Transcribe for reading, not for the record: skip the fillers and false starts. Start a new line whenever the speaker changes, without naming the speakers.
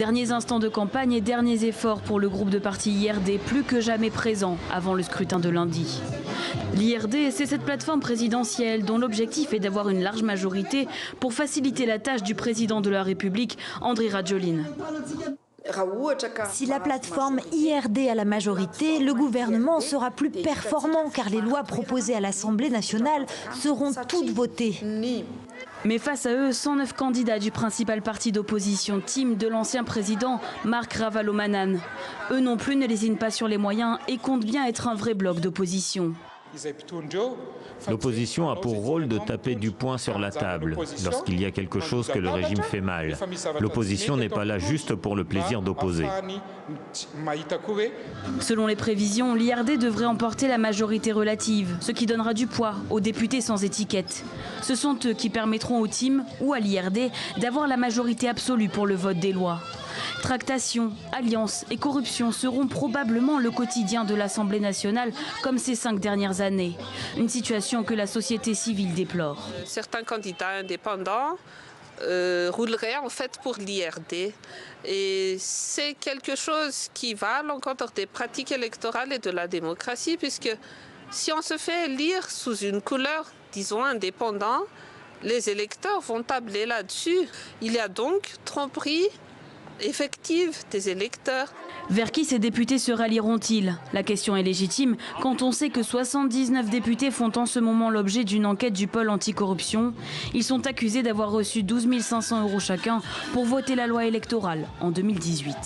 Derniers instants de campagne et derniers efforts pour le groupe de parti IRD, plus que jamais présent avant le scrutin de lundi. L'IRD, c'est cette plateforme présidentielle dont l'objectif est d'avoir une large majorité pour faciliter la tâche du président de la République, Andry Rajoelina.
Si la plateforme IRD a la majorité, le gouvernement sera plus performant car les lois proposées à l'Assemblée nationale seront toutes votées.
Mais face à eux, 109 candidats du principal parti d'opposition, team de l'ancien président Marc Ravalomanana. Eux non plus ne lésinent pas sur les moyens et comptent bien être un vrai bloc d'opposition.
L'opposition a pour rôle de taper du poing sur la table lorsqu'il y a quelque chose que le régime fait mal. L'opposition n'est pas là juste pour le plaisir d'opposer.
Selon les prévisions, l'IRD devrait emporter la majorité relative, ce qui donnera du poids aux députés sans étiquette. Ce sont eux qui permettront au team ou à l'IRD d'avoir la majorité absolue pour le vote des lois. Tractations, alliances et corruption seront probablement le quotidien de l'Assemblée nationale comme ces 5 dernières années. Une situation que la société civile déplore.
Certains candidats indépendants rouleraient en fait pour l'IRD. Et c'est quelque chose qui va à l'encontre des pratiques électorales et de la démocratie, puisque si on se fait élire sous une couleur, disons, indépendante, les électeurs vont tabler là-dessus. Il y a donc tromperie effective des électeurs.
Vers qui ces députés se rallieront-ils? La question est légitime quand on sait que 79 députés font en ce moment l'objet d'une enquête du pôle anticorruption. Ils sont accusés d'avoir reçu 12 500 € chacun pour voter la loi électorale en 2018.